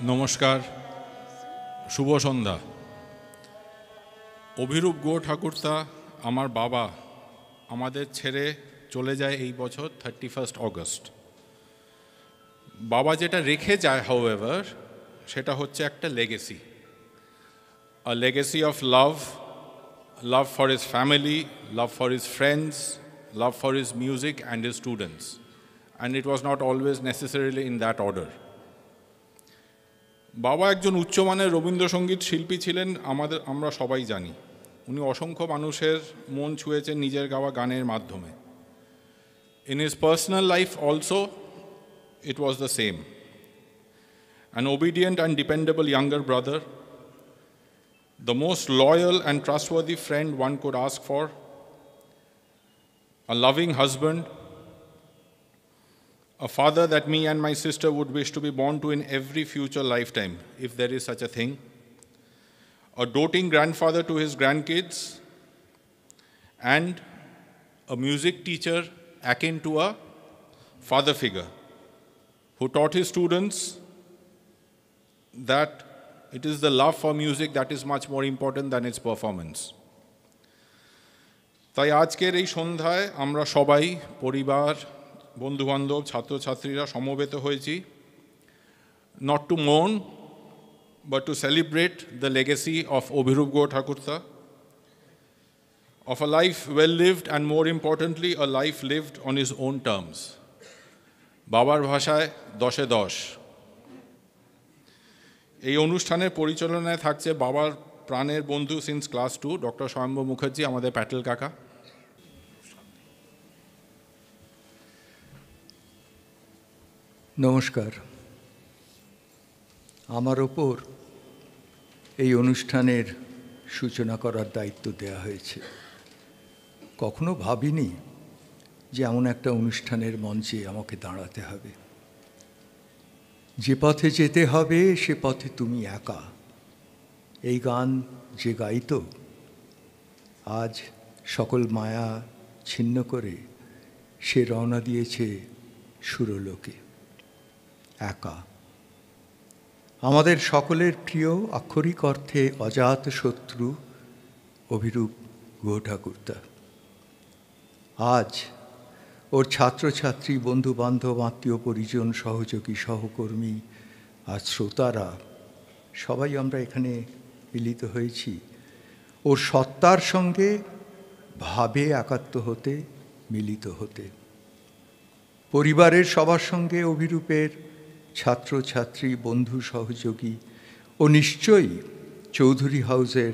নমস্কার, শুভ সন্ধ্যা। অভিরূপ গুহ ঠাকুরতা আমার বাবা আমাদের ছেড়ে চলে যায় এই বছর 31 অগস্ট। বাবা যেটা রেখে যায় হাউএভার সেটা হচ্ছে একটা legacy, a legacy of love, love for his family, love for his friends, love for his music and his students, and it was not always necessarily in that order. বাবা একজন উচ্চমানের রবীন্দ্রসঙ্গীত শিল্পী ছিলেন, আমরা সবাই জানি। উনি অসংখ্য মানুষের মন ছুঁয়েছেন নিজের গাওয়া গানের মাধ্যমে। In his personal life also it was the same. An obedient and dependable younger brother, the most loyal and trustworthy friend one could ask for, a loving husband, a father that me and my sister would wish to be born to in every future lifetime, if there is such a thing, a doting grandfather to his grandkids, and a music teacher akin to a father figure, who taught his students that it is the love for music that is much more important than its performance. তাই আজকের এই সন্ধ্যায় আমরা সবাই পরিবার, বন্ধুবান্ধব, ছাত্রছাত্রীরা সমবেত হয়েছি, not to mourn but to celebrate the legacy of Abhirup Guha Thakurta, of a life well lived and more importantly a life lived on his own terms. বাবার ভাষায় 10-এ 10। এই অনুষ্ঠানের পরিচালনায় থাকছে বাবার প্রাণের বন্ধু সিন্স ক্লাস 2 ডক্টর স্বয়ম্ভু মুখার্জি, আমাদের প্যাটেল কাকা। নমস্কার। আমার ওপর এই অনুষ্ঠানের সূচনা করার দায়িত্ব দেওয়া হয়েছে। কখনো ভাবিনি যে এমন একটা অনুষ্ঠানের মঞ্চে আমাকে দাঁড়াতে হবে। যে পথে যেতে হবে সে পথে তুমি একা, এই গান যে গাইত আজ সকল মায়া ছিন্ন করে সে রওনা দিয়েছে সুরলোকে একা। আমাদের সকলের প্রিয় আক্ষরিক অর্থে অজাত শত্রু অভিরূপ গুহ ঠাকুরতা আজ ওর ছাত্রছাত্রী, বন্ধুবান্ধব, আত্মীয় পরিজন, সহযোগী, সহকর্মী আর শ্রোতারা সবাই আমরা এখানে মিলিত হয়েছি ওর সত্তার সঙ্গে ভাবে একাত্ম হতে, মিলিত হতে। পরিবারের সবার সঙ্গে অভিরূপের ছাত্রছাত্রী, বন্ধু, সহযোগী ও নিশ্চয়ই চৌধুরী হাউসের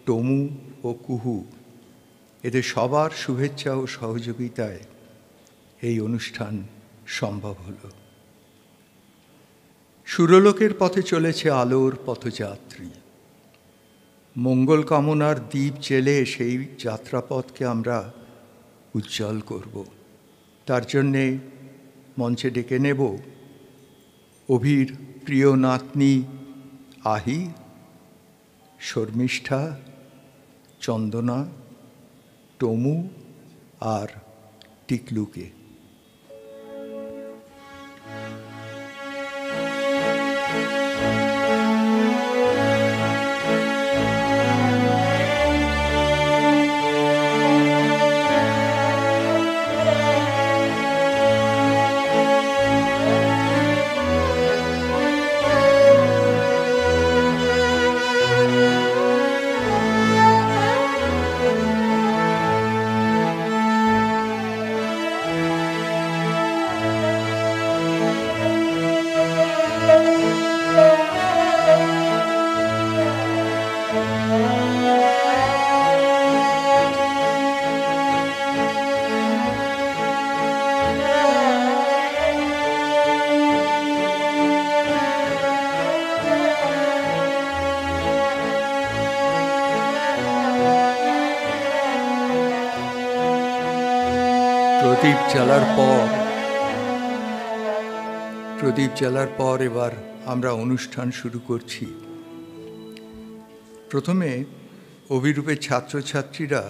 টমু ও কুহু, এদের সবার শুভেচ্ছা ও সহযোগিতায় এই অনুষ্ঠান সম্ভব হল। সুরলোকের পথে চলেছে আলোর পথযাত্রী। মঙ্গল কামনার দ্বীপ জেলে সেই যাত্রাপথকে আমরা উজ্জ্বল করব। তার জন্যে মঞ্চে ডেকে নেব অভির প্রিয় নাতনি আহি, শর্মিষ্ঠা, চন্দনা, টমু আর টিকলুকে। প্রদীপ জ্বালার পর এবার আমরা অনুষ্ঠান শুরু করছি। প্রথমে অভিরূপের ছাত্রছাত্রীরা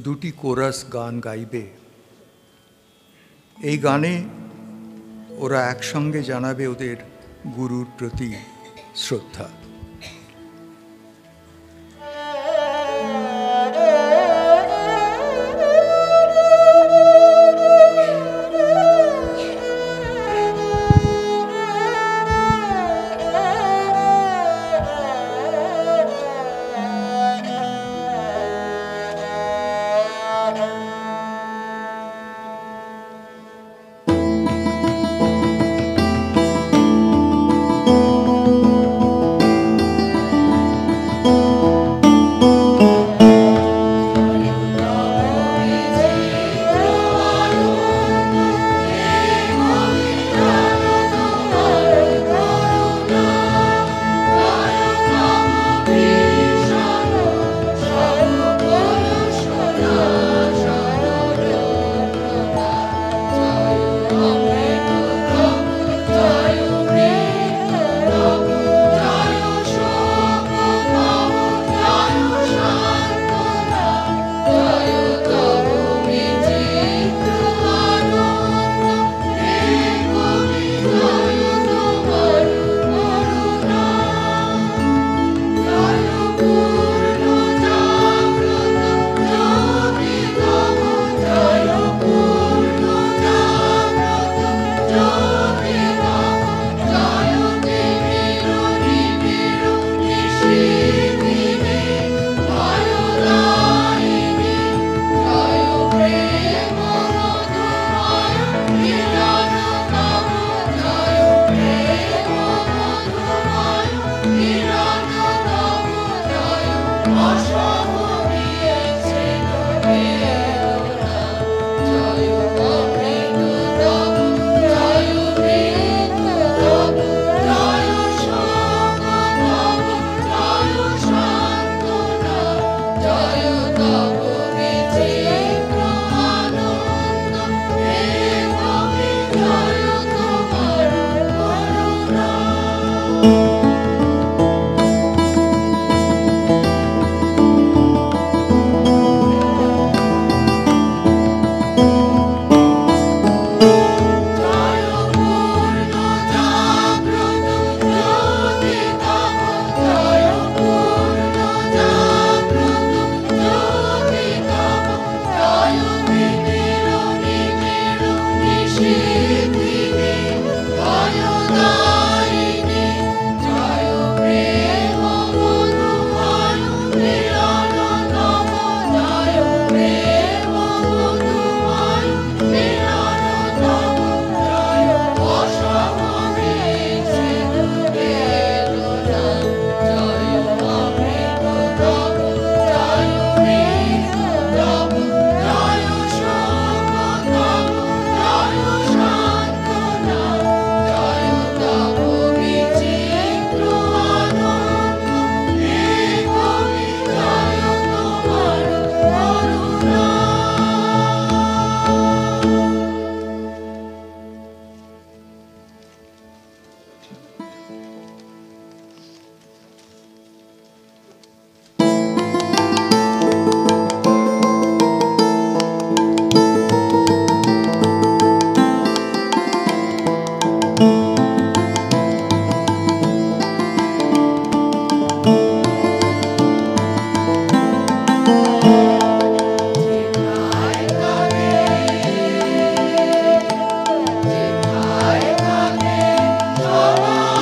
দুটি কোরাস গান গাইবে। এই গানে ওরা একসঙ্গে জানাবে ওদের গুরুর প্রতি শ্রদ্ধা। Bye.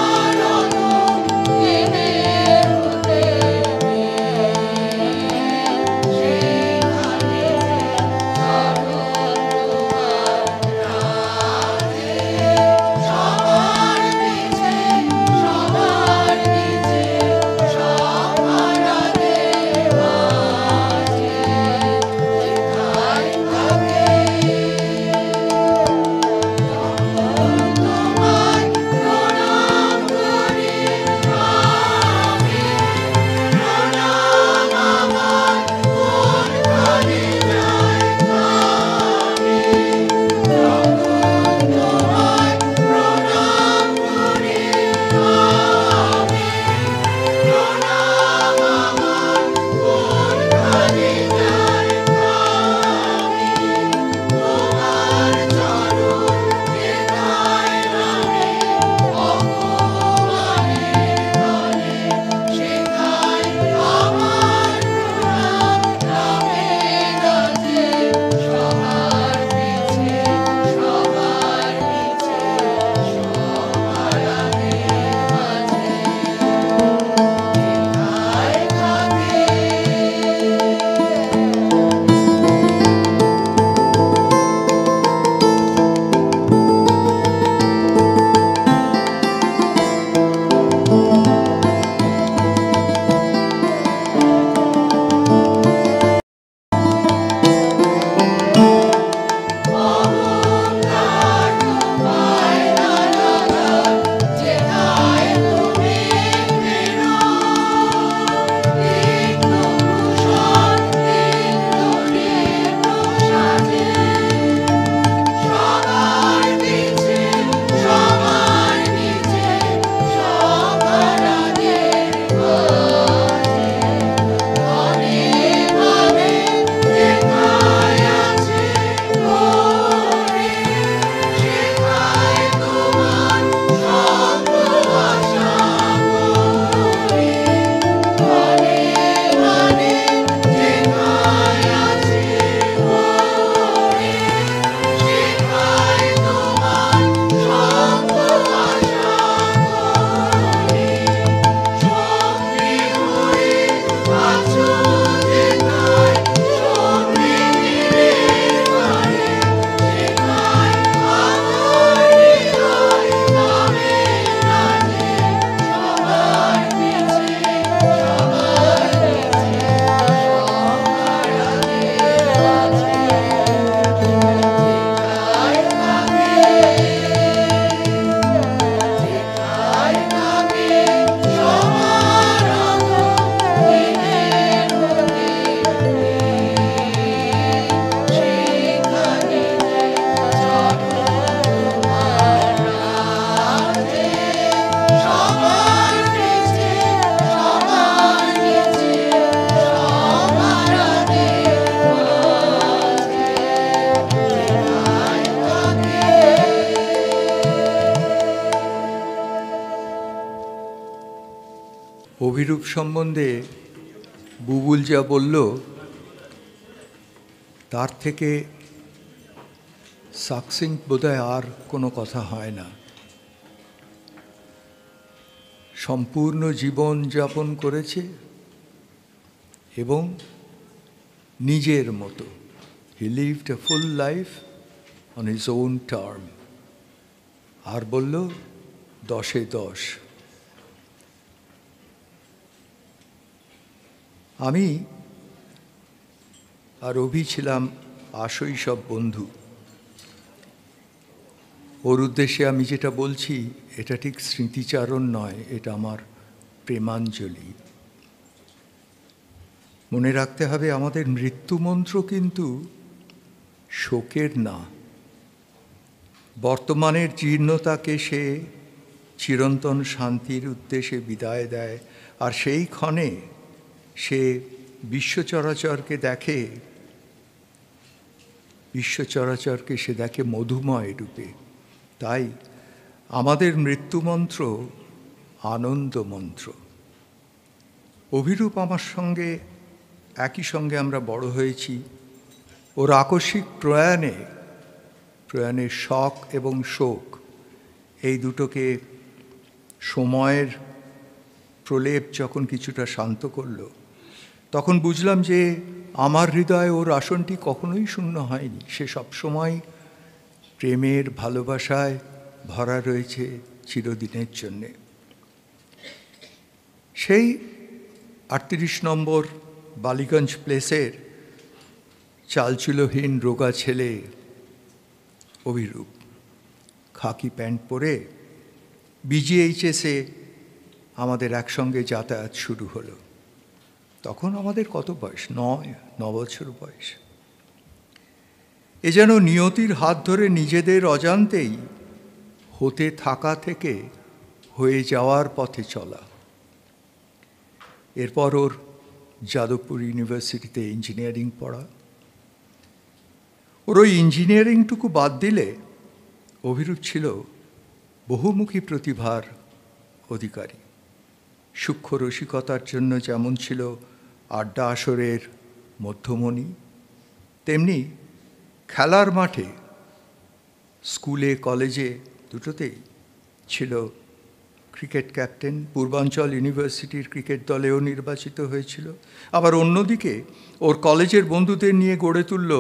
অভিরূপ সম্বন্ধে বুবুল যা বলল তার থেকে সাকসিঙ্ক বোধহয় আর কোনো কথা হয় না। সম্পূর্ণ জীবন যাপন করেছে এবং নিজের মতো। He lived a full life on his own term. আর বলল 10-এ 10। আমি আর অভি ছিলাম আশৈশব বন্ধু। ওর উদ্দেশ্যে আমি যেটা বলছি এটা ঠিক স্মৃতিচারণ নয়, এটা আমার প্রেমাঞ্জলি। মনে রাখতে হবে আমাদের মৃত্যুমন্ত্র কিন্তু শোকের না। বর্তমানের জীর্ণতাকে সে চিরন্তন শান্তির উদ্দেশ্যে বিদায় দেয়, আর সেই ক্ষণে সে বিশ্বচরাচরকে দেখে, বিশ্বচরাচরকে সে দেখে মধুময় রূপে। তাই আমাদের মৃত্যুমন্ত্র আনন্দ মন্ত্র। অভিরূপ আমার সঙ্গে একই সঙ্গে আমরা বড় হয়েছি। ওর আকস্মিক প্রয়াণের শখ এবং শোক এই দুটোকে সময়ের প্রলেপ যখন কিছুটা শান্ত করল, তখন বুঝলাম যে আমার হৃদয়ে ওর আসনটি কখনোই শূন্য হয়নি। সে সবসময় প্রেমের ভালোবাসায় ভরা রয়েছে চিরদিনের জন্যে। সেই 38 নম্বর বালিগঞ্জ প্লেসের চালচুলোহীন রোগা ছেলে অভিরূপ খাকি প্যান্ট পরে বিজিএইচএসে আমাদের একসঙ্গে যাতায়াত শুরু হলো। তখন আমাদের কত বয়স? 9 বছর বয়স। এ যেন নিয়তির হাত ধরে নিজেদের অজান্তেই হতে থাকা থেকে হয়ে যাওয়ার পথে চলা। এরপর ওর যাদবপুর ইউনিভার্সিটিতে ইঞ্জিনিয়ারিং পড়া। ওর ওই ইঞ্জিনিয়ারিংটুকু বাদ দিলে অভিরূপ ছিল বহুমুখী প্রতিভার অধিকারী। সূক্ষ্ম রসিকতার জন্য যেমন ছিল আড্ডা আসরের মধ্যমণি, তেমনি খেলার মাঠে, স্কুলে কলেজে দুটোতেই ছিল ক্রিকেট ক্যাপ্টেন। পূর্বাঞ্চল ইউনিভার্সিটির ক্রিকেট দলেও নির্বাচিত হয়েছিল। আবার অন্যদিকে ওর কলেজের বন্ধুদের নিয়ে গড়ে তুলল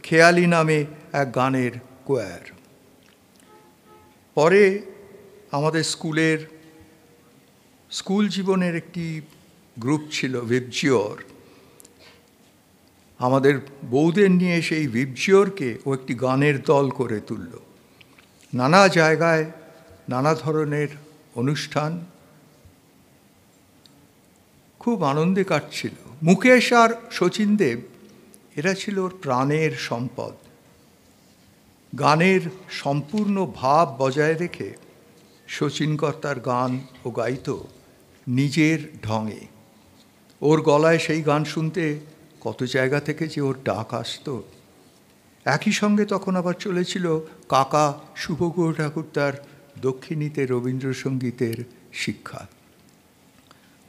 খেয়ালি নামে এক গানের কোয়ার। পরে আমাদের স্কুল জীবনের একটি গ্রুপ ছিল ভিবজিওর। আমাদের বউদের নিয়ে সেই ভিবজিওরকে ও একটি গানের দল করে তুলল। নানা জায়গায় নানা ধরনের অনুষ্ঠান, খুব আনন্দে কাটছিল। মুকেশ আর শচীন দেব এরা ছিল ওর প্রাণের সম্পদ। গানের সম্পূর্ণ ভাব বজায় রেখে শচীন কর্তার গান ও গাইত নিজের ঢঙে। ওর গলায় সেই গান শুনতে কত জায়গা থেকে যে ওর ডাক আসত। একই সঙ্গে তখন আবার চলেছিল কাকা শুভগৌর ঠাকুরদার দক্ষিণীতে রবীন্দ্রসঙ্গীতের শিক্ষা।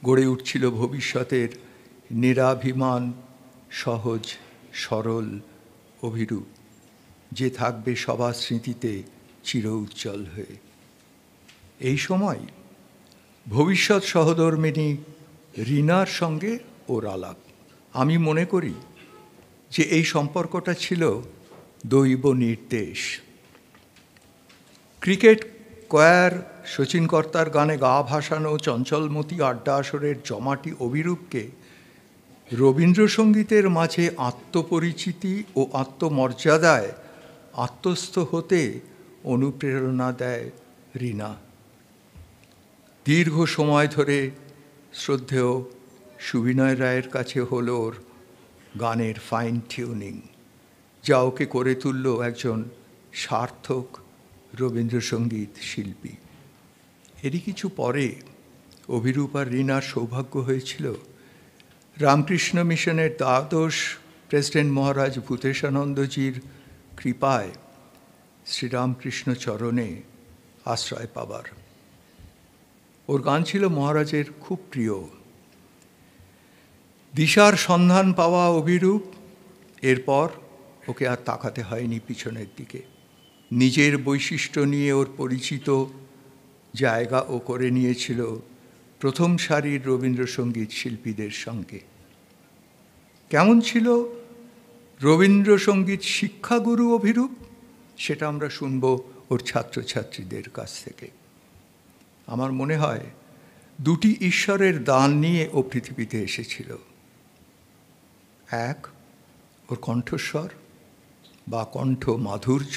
গড়ে উঠছিল ভবিষ্যতের নিরাভিমান সহজ সরল অভিরূপ, যে থাকবে সবার স্মৃতিতে চির উজ্জ্বল হয়ে। এই সময় ভবিষ্যৎ সহধর্মিণী রীনার সঙ্গে ওর আলাপ। আমি মনে করি যে এই সম্পর্কটা ছিল দৈব নির্দেশ। ক্রিকেট কোয়ার, শচীন কর্তার গানে গা ভাসানো চঞ্চলমতি আড্ডা আসরের জমাটি অভিরূপকে রবীন্দ্রসঙ্গীতের মাঝে আত্মপরিচিতি ও আত্মমর্যাদায় আত্মস্থ হতে অনুপ্রেরণা দেয় রীনা। দীর্ঘ সময় ধরে শ্রদ্ধেয় সুবিনয় রায়ের কাছে হলো ওর গানের ফাইন টিউনিং, যা ওকে করে তুলল একজন সার্থক রবীন্দ্রসঙ্গীত শিল্পী। এরই কিছু পরে অভিরূপ আর রীনার সৌভাগ্য হয়েছিল রামকৃষ্ণ মিশনের দ্বাদশ প্রেসিডেন্ট মহারাজ ভূতেশানন্দজির কৃপায় শ্রীরামকৃষ্ণ চরণে আশ্রয় পাবার। ওর গান ছিল মহারাজের খুব প্রিয়। দিশার সন্ধান পাওয়া অভিরূপ, এরপর ওকে আর তাকাতে হয়নি পিছনের দিকে। নিজের বৈশিষ্ট্য নিয়ে ওর পরিচিত জায়গা ও করে নিয়েছিল প্রথম সারির রবীন্দ্রসঙ্গীত শিল্পীদের সঙ্গে। কেমন ছিল রবীন্দ্রসঙ্গীত শিক্ষাগুরু অভিরূপ, সেটা আমরা শুনব ওর ছাত্রছাত্রীদের কাছ থেকে। আমার মনে হয় দুটি ঈশ্বরের দান নিয়ে ও পৃথিবীতে এসেছিল। এক, ওর কণ্ঠস্বর বা কণ্ঠ মাধুর্য,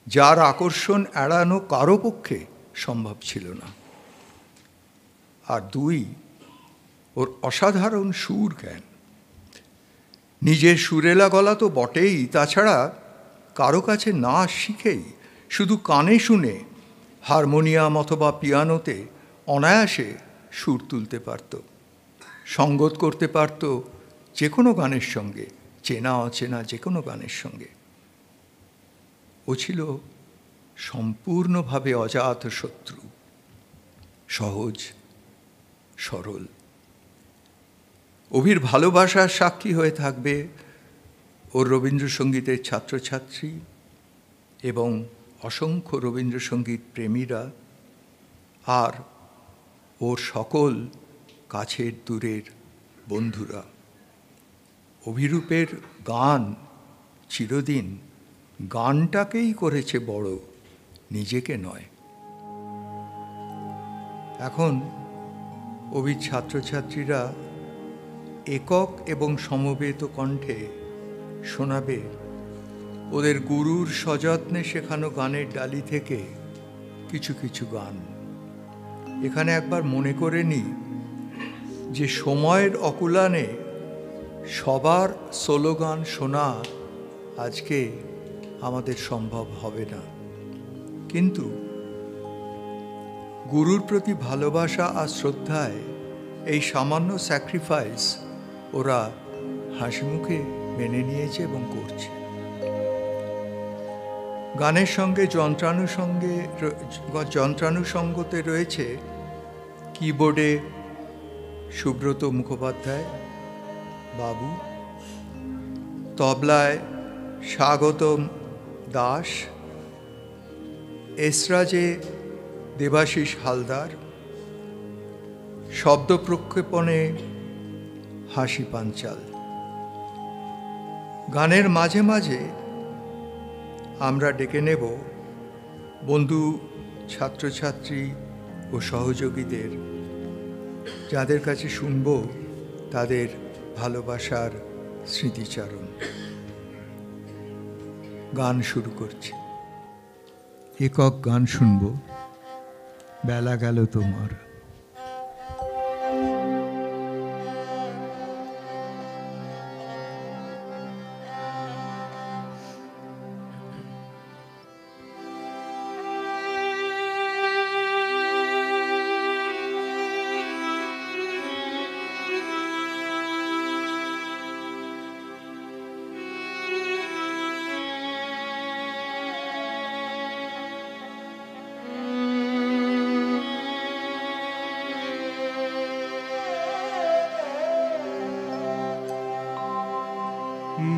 যার আকর্ষণ এড়ানো কারো পক্ষে সম্ভব ছিল না। আর দুই, ওর অসাধারণ সুর জ্ঞান। নিজের সুরেলা গলা তো বটেই, তাছাড়া কারো কাছে না শিখেই শুধু কানে শুনে হারমোনিয়াম অথবা পিয়ানোতে অনায়াসে সুর তুলতে পারত, সঙ্গত করতে পারত যে কোনো গানের সঙ্গে, চেনা অচেনা যে কোনো গানের সঙ্গে। ও ছিল সম্পূর্ণভাবে অজাত শত্রু, সহজ সরল। অভির ভালোবাসার সাক্ষী হয়ে থাকবে ওর রবীন্দ্রসঙ্গীতের ছাত্রছাত্রী এবং অসংখ্য রবীন্দ্রসঙ্গীত প্রেমীরা, আর ওর সকল কাছের দূরের বন্ধুরা। অভিরূপের গান চিরদিন গানটাকেই করেছে বড়, নিজেকে নয়। এখন অভির ছাত্রছাত্রীরা একক এবং সমবেত কণ্ঠে শোনাবে ওদের গুরুর সযত্নে শেখানো গানের ডালি থেকে কিছু কিছু গান। এখানে একবার মনে করে নিই যে সময়ের অকুলানে সবার সোলো গান শোনা আজকে আমাদের সম্ভব হবে না, কিন্তু গুরুর প্রতি ভালোবাসা আর শ্রদ্ধায় এই সামান্য স্যাক্রিফাইস ওরা হাসিমুখে মেনে নিয়েছে এবং করছে। গানের সঙ্গে যন্ত্রানুষঙ্গতে রয়েছে কিবোর্ডে সুব্রত মুখোপাধ্যায় বাবু, তবলায় স্বাগতম দাস, এসরাজে দেবাশিস হালদার, শব্দ প্রক্ষেপণে হাসি পাঞ্চাল। গানের মাঝে মাঝে আমরা ডেকে নেব বন্ধু, ছাত্রছাত্রী ও সহযোগীদের, যাদের কাছে শুনব তাদের ভালোবাসার স্মৃতিচারণ। গান শুরু করছি। একক গান শুনব, বেলা গেল তোমার।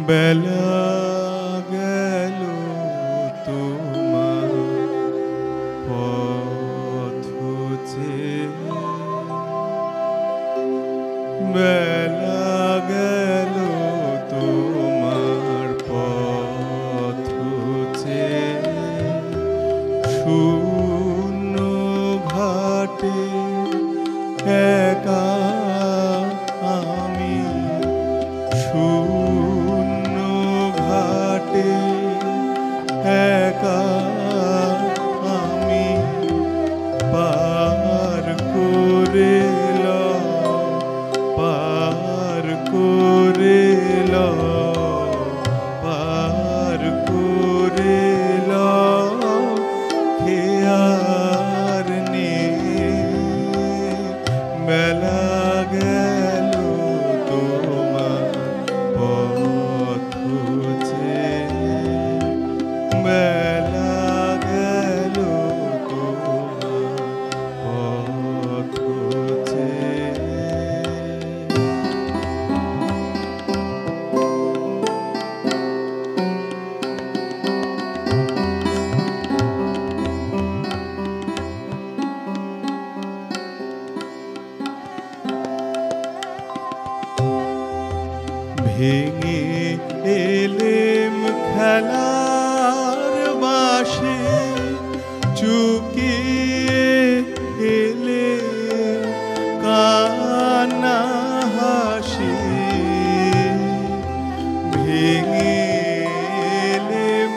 বেলা গেল তোমার পথ চেয়ে, বেলা গেল তোমার পথ চেয়ে, শূন্য ঘাটে একা আমি, শূন্য ঘাটে একা আমি, পার করে লও, পার করে লও, পার করে লও, খেয়ার নেই ভেঙে এলেম খেলার বাসে, চুকিয়ে এলে কান্না হাসি। ভেঙে এলেম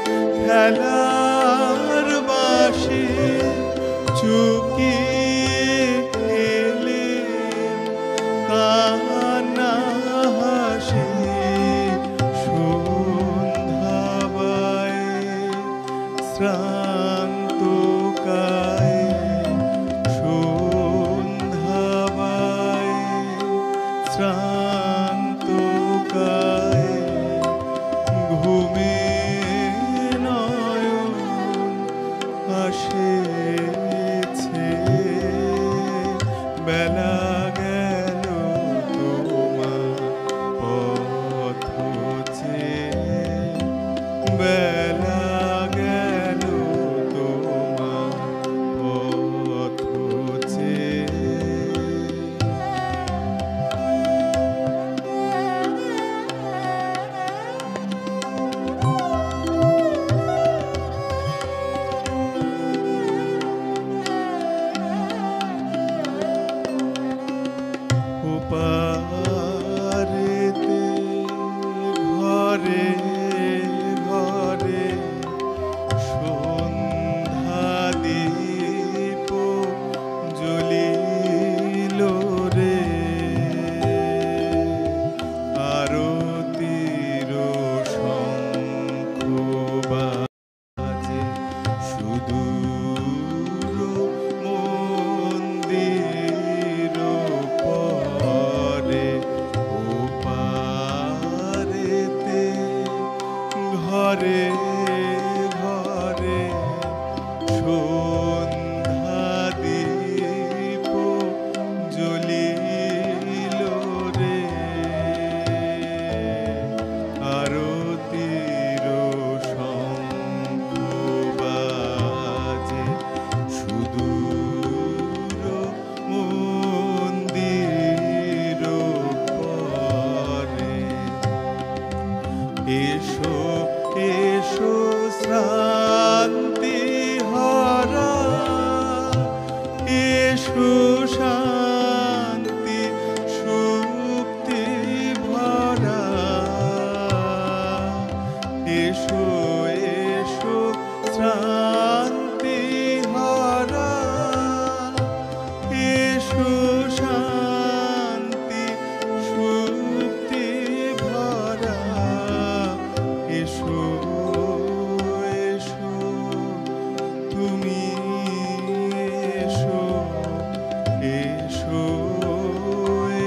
খেলার বাসে, চুকিয়ে এলে কান্না হাসি। সন্ধ্যাবায় শ্রান্ত কায়ে, সন্ধ্যাবায় শ্রান্ত কায়ে, ঘুমে নয়ন আসেছে। বেলা গেল তোমার পথ চেয়ে, বেলা গেল তোমার পথ চেয়ে। ওপারেতে ঘরে ঘরে সন্ধ্যা দীপ জ্বলিল রে। আরতির শঙ্খ বাজে, সুদূর মন্দির পরে। ওপারেতে ঘরে ঘরে সন্ধ্যা দীপ জ্বলিল রে। আরতির শঙ্খ বাজে, সুদূর মন্দির পরে। এসো এসো শ্রান্তি হরা, এসো শান্তি সুপ্তি ভরা। এসো এসো শ্রান্তি হরা, এসো শান্তি সুপ্তি ভরা। এসো এসো তুমি, এসো এসো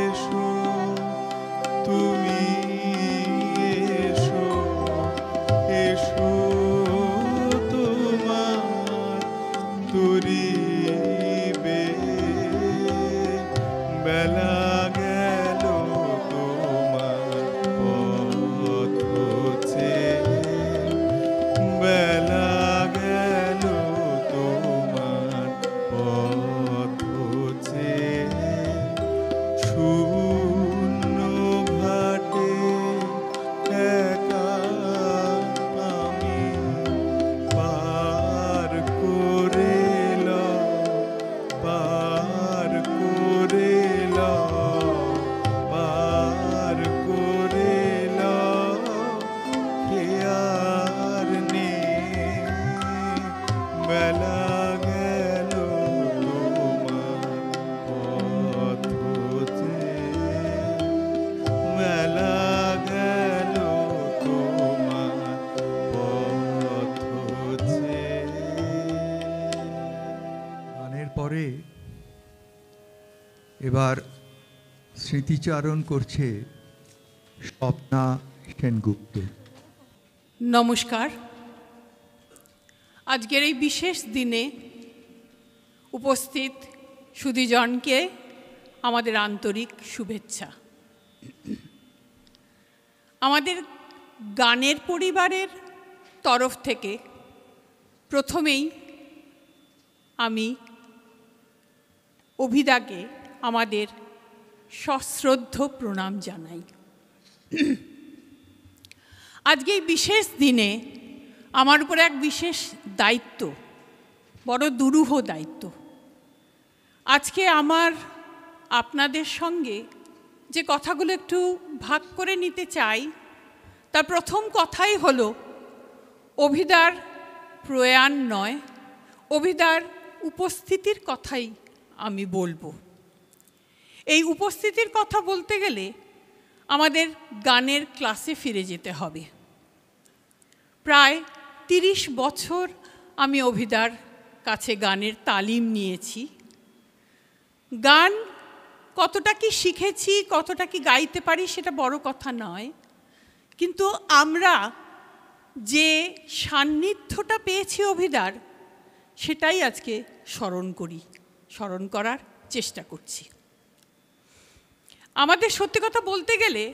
এসো তুমি, এসো এসো তোমার তুরিবে। বেলা গেল তোমার পথ চেয়ে, বেলা গেল তোমার পথ চেয়ে। শূন্য ঘাটে একা আমি পার করে এলাম, পার করে এলাম, পার করে এলাম। খেয়ার নেই বেলা গেল তোমার পথ চেয়ে, বেলা গেল তোমার পথ চেয়ে। গানের পরে এবার স্মৃতিচারণ করছে স্বপ্না সেনগুপ্ত। নমস্কার। আজকের এই বিশেষ দিনে উপস্থিত সুধীজনকে আমাদের আন্তরিক শুভেচ্ছা। আমাদের গানের পরিবারের তরফ থেকে প্রথমেই আমি অভিদাকে আমাদের সশ্রদ্ধ প্রণাম জানাই। আজকে এই বিশেষ দিনে আমার উপরে এক বিশেষ দায়িত্ব, বড় দুরূহ দায়িত্ব। আজকে আমার আপনাদের সঙ্গে যে কথাগুলো একটু ভাগ করে নিতে চাই, তার প্রথম কথাই হলো অভিদার প্রয়াণ নয়, অভিদার উপস্থিতির কথাই আমি বলবো। এই উপস্থিতির কথা বলতে গেলে আমাদের গানের ক্লাসে ফিরে যেতে হবে। প্রায় 30 বছর আমি অভিদার কাছে গানের তালিম নিয়েছি। গান কতটা কি শিখেছি, কতটা কি গাইতে পারি সেটা বড় কথা নয়, কিন্তু আমরা যে সান্নিধ্যটা পেয়েছি অভিদার, সেটাই আজকে স্মরণ করার চেষ্টা করছি। আমাদের সত্যি কথা বলতে গেলে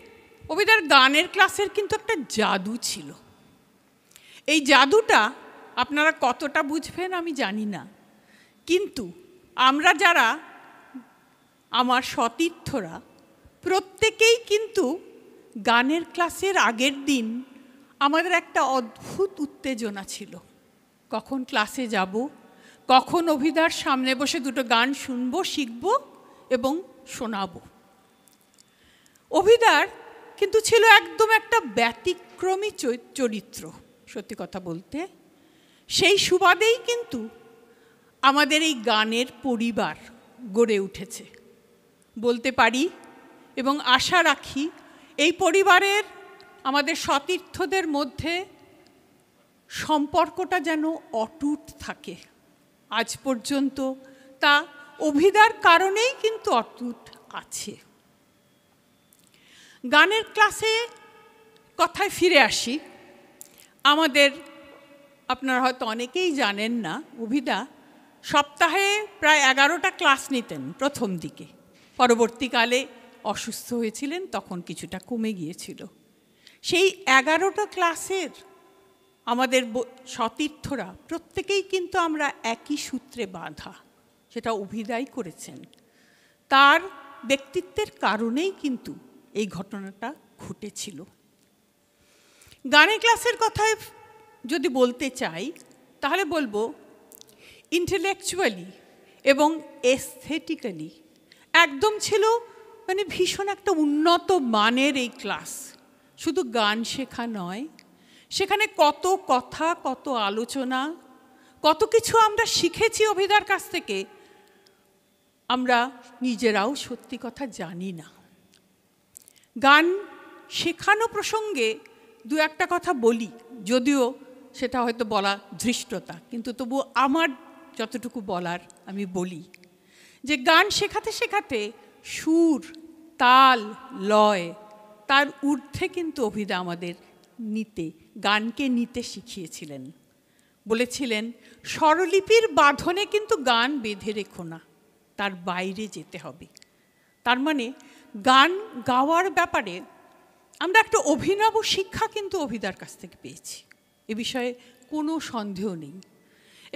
অভিদার গানের ক্লাসের কিন্তু একটা জাদু ছিল। এই জাদুটা আপনারা কতটা বুঝবেন আমি জানি না, কিন্তু আমরা যারা আমার সতীর্থরা প্রত্যেকেই কিন্তু গানের ক্লাসের আগের দিন আমাদের একটা অদ্ভুত উত্তেজনা ছিল। কখন ক্লাসে যাব, কখন অভিদার সামনে বসে দুটো গান শুনবো, শিখব এবং শোনাবো। অভিদার কিন্তু ছিল একদম একটা ব্যতিক্রমী চরিত্র। সত্যি কথা বলতে সেই সুবাদেই কিন্তু আমাদের এই গানের পরিবার গড়ে উঠেছে বলতে পারি, এবং আশা রাখি এই পরিবারের আমাদের সতীর্থদের মধ্যে সম্পর্কটা যেন অটুট থাকে আজ পর্যন্ত। তা অভিদার কারণেই কিন্তু অটুট আছে। গানের ক্লাসে কথায় ফিরে আসি। আমাদের আপনারা হয়তো অনেকেই জানেন না, অভিদা সপ্তাহে প্রায় 11টা ক্লাস নিতেন প্রথম দিকে। পরবর্তীকালে অসুস্থ হয়েছিলেন, তখন কিছুটা কমে গিয়েছিল। সেই 11টা ক্লাসের আমাদের সতীর্থরা প্রত্যেকেই কিন্তু আমরা একই সূত্রে বাঁধা, সেটা অভিদাই করেছেন। তার ব্যক্তিত্বের কারণেই কিন্তু এই ঘটনাটা ঘটেছিল। গানের ক্লাসের কথায় যদি বলতে চাই তাহলে বলবো ইন্টেলেকচুয়ালি এবং এস্থেটিক্যালি একদম ছিল মানে ভীষণ একটা উন্নত মানের এই ক্লাস। শুধু গান শেখা নয়, সেখানে কত কথা, কত আলোচনা, কত কিছু আমরা শিখেছি অভিদার কাছ থেকে, আমরা নিজেরাও সত্যি কথা জানি না। গান শেখানো প্রসঙ্গে দু একটা কথা বলি, যদিও সেটা হয়তো বলা ধৃষ্টতা, কিন্তু তবু আমার যতটুকু বলার আমি বলি যে গান শেখাতে শেখাতে সুর, তাল, লয়, তার ঊর্ধ্বে কিন্তু অভিদা আমাদের গানকে নিতে শিখিয়েছিলেন। বলেছিলেন স্বরলিপির বাঁধনে কিন্তু গান বেঁধে রেখো না, তার বাইরে যেতে হবে। তার মানে গান গাওয়ার ব্যাপারে আমরা একটা অভিনব শিক্ষা কিন্তু অভিদার কাছ থেকে পেয়েছি, এ বিষয়ে কোনো সন্দেহ নেই।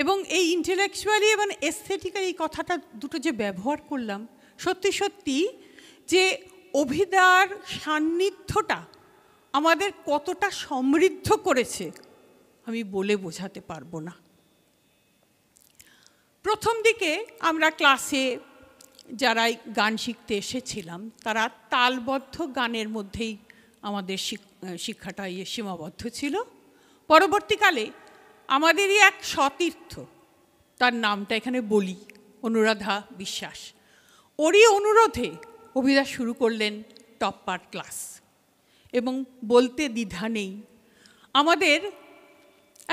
এবং এই ইন্টেলেকচুয়ালি এবং এস্থেটিক্যালি এই কথাটা দুটো যে ব্যবহার করলাম, সত্যি সত্যি যে অভিদার সান্নিধ্যটা আমাদের কতটা সমৃদ্ধ করেছে আমি বলে বোঝাতে পারবো না। প্রথম দিকে আমরা ক্লাসে যারা গান শিখতে এসেছিলাম তারা তালবদ্ধ গানের মধ্যেই আমাদের শিক্ষাটা সীমাবদ্ধ ছিল। পরবর্তীকালে আমাদেরই এক সতীর্থ, তার নামটা এখানে বলি, অনুরাধা বিশ্বাস, ওরই অনুরোধে অভিদা শুরু করলেন টপ্পার ক্লাস। এবং বলতে দ্বিধা নেই, আমাদের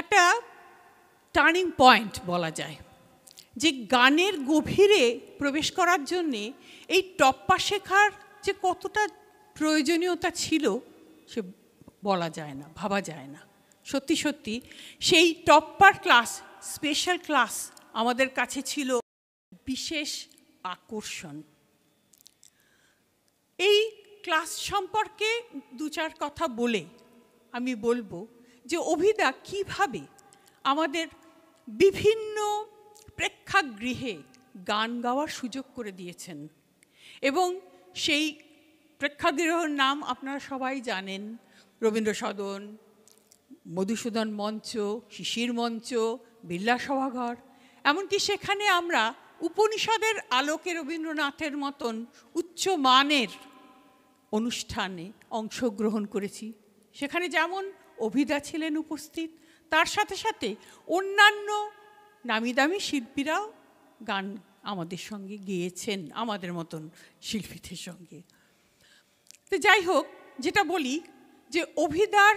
একটা টার্নিং পয়েন্ট বলা যায়, যে গানের গভীরে প্রবেশ করার জন্যে এই টপ্পা শেখার যে কতটা প্রয়োজনীয়তা ছিল সে বলা যায় না, ভাবা যায় না। সত্যি সত্যি সেই টপ্পার ক্লাস, স্পেশাল ক্লাস আমাদের কাছে ছিল বিশেষ আকর্ষণ। এই ক্লাস সম্পর্কে দু চার কথা বলে আমি বলবো যে অভিদা কিভাবে আমাদের বিভিন্ন প্রেক্ষাগৃহে গান গাওয়ার সুযোগ করে দিয়েছেন। এবং সেই প্রেক্ষাগৃহের নাম আপনারা সবাই জানেন, রবীন্দ্র সদন, মধুসূদন মঞ্চ, শিশির মঞ্চ, বিড়লা সভাঘর, এমনকি সেখানে আমরা উপনিষদের আলোকে রবীন্দ্রনাথের মতন উচ্চ মানের অনুষ্ঠানে অংশগ্রহণ করেছি। সেখানে যেমন অভিধা ছিলেন উপস্থিত, তার সাথে সাথে অন্যান্য নামি দামি শিল্পীরাও গান আমাদের সঙ্গে গেয়েছেন, আমাদের মতন শিল্পীদের সঙ্গে। তো যাই হোক, যেটা বলি যে অভিধার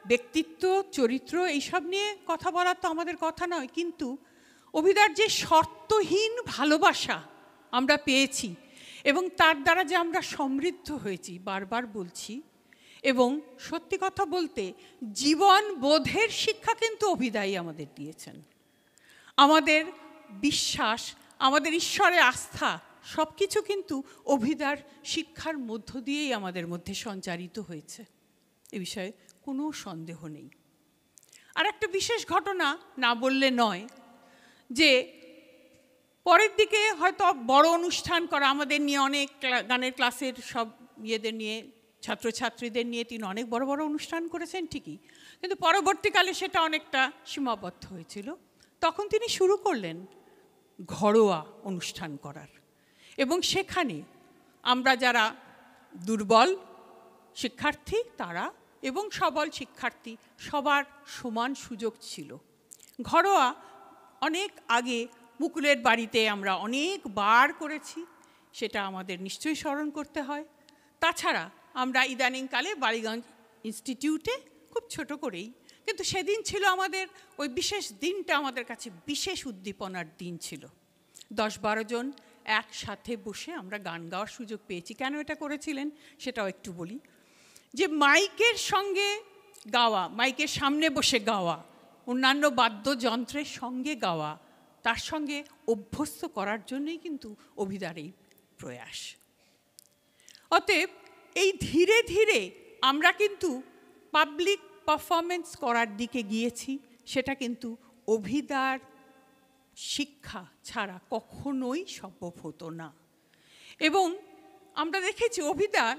ব্যক্তিত্ব, চরিত্র এইসব নিয়ে কথা বলা তো আমাদের কথা নয়, কিন্তু অভিধার যে শর্তহীন ভালোবাসা আমরা পেয়েছি এবং তার দ্বারা যে আমরা সমৃদ্ধ হয়েছি, বারবার বলছি, এবং সত্যি কথা বলতে জীবন বোধের শিক্ষা কিন্তু অভিধাই আমাদের দিয়েছেন। আমাদের বিশ্বাস, আমাদের ঈশ্বরে আস্থা সব কিছু কিন্তু অভিধার শিক্ষার মধ্য দিয়েই আমাদের মধ্যে সঞ্চারিত হয়েছে, এ বিষয়ে কোনো সন্দেহ নেই। আর একটা বিশেষ ঘটনা না বললে নয়, যে পরের দিকে হয়তো বড় অনুষ্ঠান করা, আমাদের নিয়ে অনেক গানের ক্লাসের সব ইয়েদের নিয়ে, ছাত্রছাত্রীদের নিয়ে তিনি অনেক বড় বড় অনুষ্ঠান করেছেন ঠিকই, কিন্তু পরবর্তীকালে সেটা অনেকটা সীমাবদ্ধ হয়েছিল। তখন তিনি শুরু করলেন ঘরোয়া অনুষ্ঠান করার, এবং সেখানে আমরা যারা দুর্বল শিক্ষার্থী তারা এবং সবল শিক্ষার্থী সবার সমান সুযোগ ছিল। ঘরোয়া অনেক আগে মুকুলের বাড়িতে আমরা অনেকবার করেছি, সেটা আমাদের নিশ্চয়ই স্মরণ করতে হয়। তাছাড়া আমরা ইদানিংকালে বালিগঞ্জ ইনস্টিটিউটে খুব ছোট করেই, কিন্তু সেদিন ছিল আমাদের ওই বিশেষ দিনটা আমাদের কাছে বিশেষ উদ্দীপনার দিন ছিল। 10-12 জন একসাথে বসে আমরা গান গাওয়ার সুযোগ পেয়েছি। কেন এটা করেছিলেন সেটাও একটু বলি, যে মাইকের সঙ্গে গাওয়া, মাইকের সামনে বসে গাওয়া, অন্যান্য বাদ্যযন্ত্রের সঙ্গে গাওয়া, তার সঙ্গে অভ্যস্ত করার জন্যই কিন্তু অভিধার এই প্রয়াস। অতএব এই ধীরে ধীরে আমরা কিন্তু পাবলিক পারফরমেন্স করার দিকে গিয়েছি, সেটা কিন্তু অভিধার শিক্ষা ছাড়া কখনোই সম্ভব হতো না। এবং আমরা দেখেছি অভিধার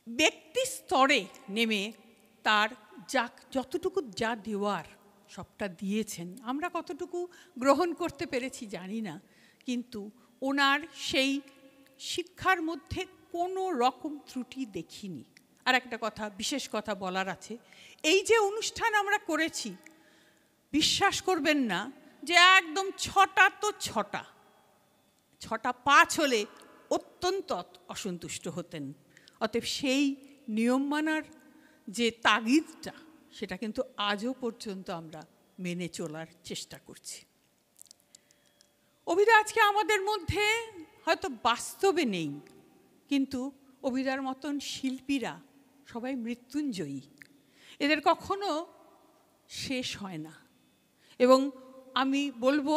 ব্যক্তি স্তরে নেমে তার যতটুকু যা দেওয়ার সবটা দিয়েছেন। আমরা কতটুকু গ্রহণ করতে পেরেছি জানি না, কিন্তু ওনার সেই শিক্ষার মধ্যে কোনো রকম ত্রুটি দেখিনি। আর একটা কথা, বিশেষ কথা বলার আছে, এই যে অনুষ্ঠান আমরা করেছি, বিশ্বাস করবেন না যে একদম 6টা তো 6টা 5 হলে অত্যন্ত অসন্তুষ্ট হতেন। অতএব সেই নিয়ম মানার যে তাগিদটা, সেটা কিন্তু আজও পর্যন্ত আমরা মেনে চলার চেষ্টা করছি। অভিধা আজকে আমাদের মধ্যে হয়তো বাস্তবে নেই, কিন্তু অভিধার মতন শিল্পীরা সবাই মৃত্যুঞ্জয়ী, এদের কখনো শেষ হয় না। এবং আমি বলবো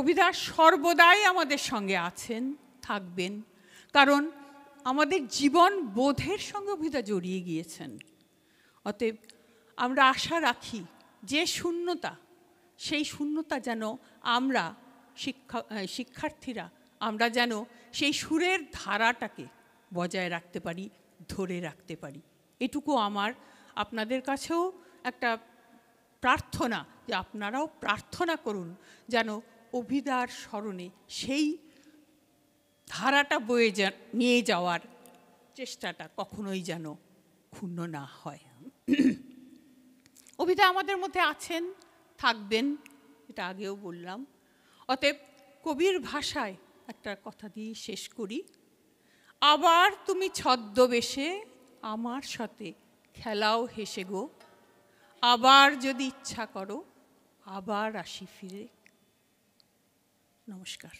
অভিধা সর্বদাই আমাদের সঙ্গে আছেন, থাকবেন, কারণ আমাদের জীবন বোধের সঙ্গে অভিধা জড়িয়ে গিয়েছেন। অতএব আমরা আশা রাখি যে শূন্যতা, সেই শূন্যতা যেন আমরা শিক্ষার্থীরা আমরা যেন সেই সুরের ধারাটাকে বজায় রাখতে পারি, ধরে রাখতে পারি। এটুকু আমার আপনাদের কাছেও একটা প্রার্থনা, যে আপনারাও প্রার্থনা করুন যেন অভিধার স্মরণে সেই ধারাটা বয়ে নিয়ে যাওয়ার চেষ্টাটা কখনোই যেন ক্ষুণ্ণ না হয়। অভিধা আমাদের মধ্যে আছেন, থাকবেন, এটা আগেও বললাম। অতএব কবির ভাষায় একটা কথা দিয়ে শেষ করি, আবার তুমি ছদ্মবেশে আমার সাথে খেলাও হেসে গো, আবার যদি ইচ্ছা করো আবার আসি ফিরে। নমস্কার।